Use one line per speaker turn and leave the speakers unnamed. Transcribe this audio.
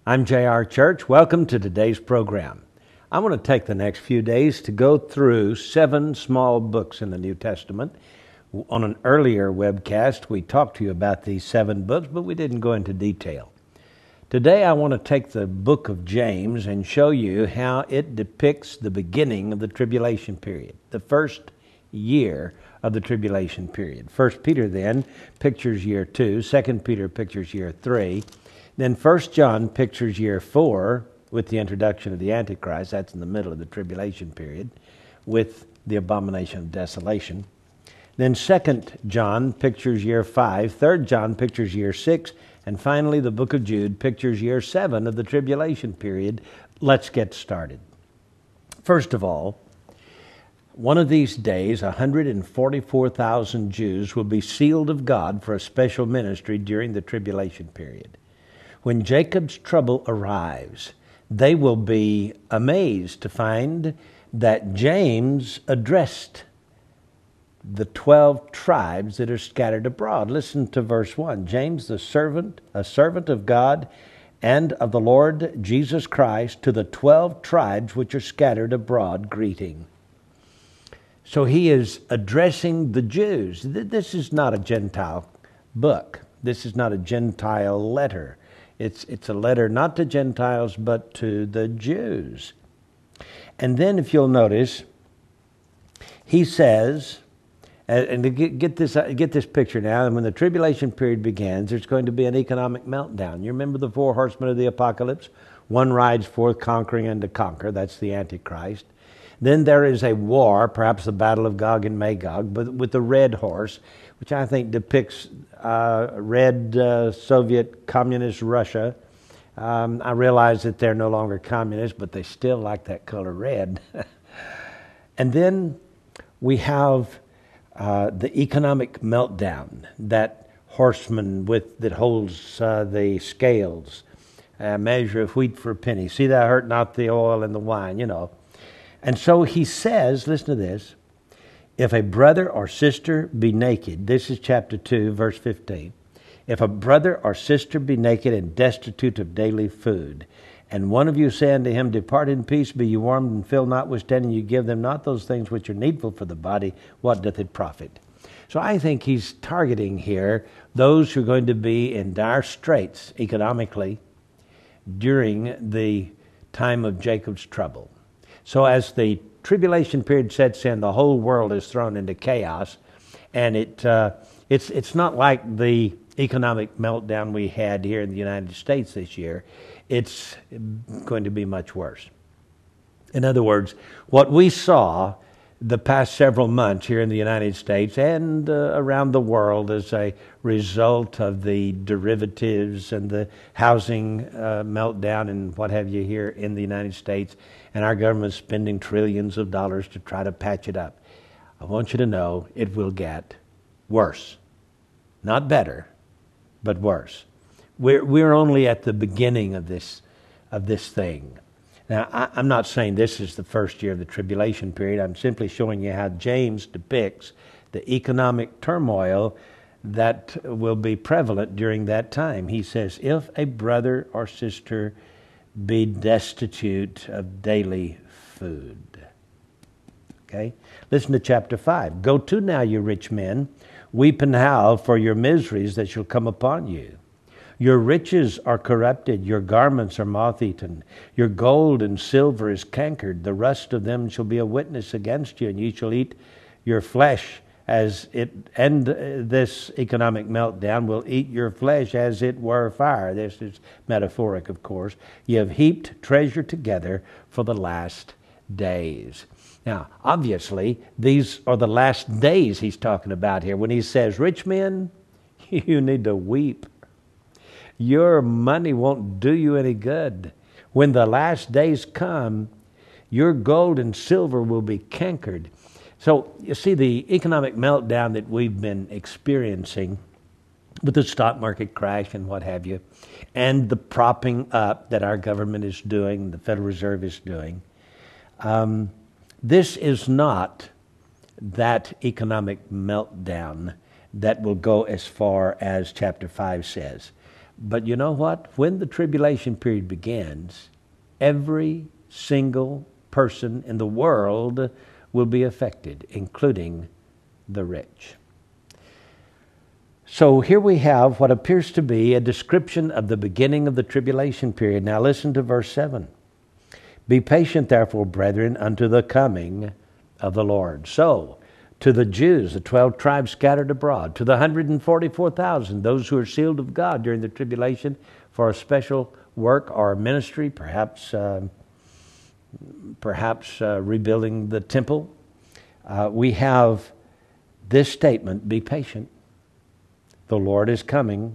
I'm J.R. Church. Welcome to today's program. I want to take the next few days to go through 7 small books in the New Testament. On an earlier webcast, we talked to you about these 7 books, but we didn't go into detail. Today, I want to take the book of James and show you how it depicts the beginning of the tribulation period, the first year of the tribulation period. 1 Peter then pictures year 2, 2 Peter pictures year 3, then 1 John pictures year 4 with the introduction of the Antichrist. That's in the middle of the tribulation period with the abomination of desolation. Then 2 John pictures year 5, 3 John pictures year 6, and finally the book of Jude pictures year 7 of the tribulation period. Let's get started. First of all, one of these days, 144,000 Jews will be sealed of God for a special ministry during the tribulation period. When Jacob's trouble arrives, they will be amazed to find that James addressed the 12 tribes that are scattered abroad. Listen to verse 1. James, a servant of God and of the Lord Jesus Christ, to the 12 tribes which are scattered abroad, greeting. So he is addressing the Jews. This is not a Gentile book. This is not a Gentile letter. It's a letter not to Gentiles, but to the Jews. And then if you'll notice, he says, and to get this picture now, and when the tribulation period begins, there's going to be an economic meltdown. You remember the 4 horsemen of the apocalypse? One rides forth conquering and to conquer. That's the Antichrist. Then there is a war, perhaps the battle of Gog and Magog, but with the red horse, which I think depicts red Soviet communist Russia. I realize that they're no longer communist, but they still like that color red. And then we have the economic meltdown, that horseman that holds the scales, a measure of wheat for a penny. See thou hurt not the oil and the wine, you know. And so he says, listen to this, if a brother or sister be naked, this is chapter 2, verse 15. If a brother or sister be naked and destitute of daily food, and one of you say unto him, depart in peace, be ye warmed and filled, notwithstanding you give them not those things which are needful for the body, what doth it profit? So I think he's targeting here those who are going to be in dire straits economically during the time of Jacob's trouble. So as the tribulation period sets in, the whole world is thrown into chaos, and it's not like the economic meltdown we had here in the United States this year. It's going to be much worse. In other words, what we saw the past several months here in the United States and around the world as a result of the derivatives and the housing meltdown and what have you here in the United States, and our government spending trillions of dollars to try to patch it up. I want you to know it will get worse. Not better, but worse. We're only at the beginning of this thing. Now, I'm not saying this is the first year of the tribulation period. I'm simply showing you how James depicts the economic turmoil that will be prevalent during that time. He says, if a brother or sister be destitute of daily food. Okay? Listen to chapter 5. Go to now, you rich men, weep and howl for your miseries that shall come upon you. Your riches are corrupted, your garments are moth-eaten, your gold and silver is cankered, the rust of them shall be a witness against you, and ye shall eat your flesh as it, and this economic meltdown will eat your flesh as it were fire. This is metaphoric, of course. You have heaped treasure together for the last days. Now, obviously, these are the last days he's talking about here. When he says, rich men, you need to weep. Your money won't do you any good. When the last days come, your gold and silver will be cankered. So, you see, the economic meltdown that we've been experiencing with the stock market crash and what have you, and the propping up that our government is doing, the Federal Reserve is doing, this is not that economic meltdown that will go as far as chapter 5 says. But you know what? When the tribulation period begins, every single person in the world will be affected, including the rich. So here we have what appears to be a description of the beginning of the tribulation period. Now listen to verse 7. Be patient, therefore, brethren, unto the coming of the Lord. So, to the Jews, the 12 tribes scattered abroad, to the 144,000, those who are sealed of God during the tribulation for a special work or ministry, perhaps rebuilding the temple, we have this statement, be patient. The Lord is coming.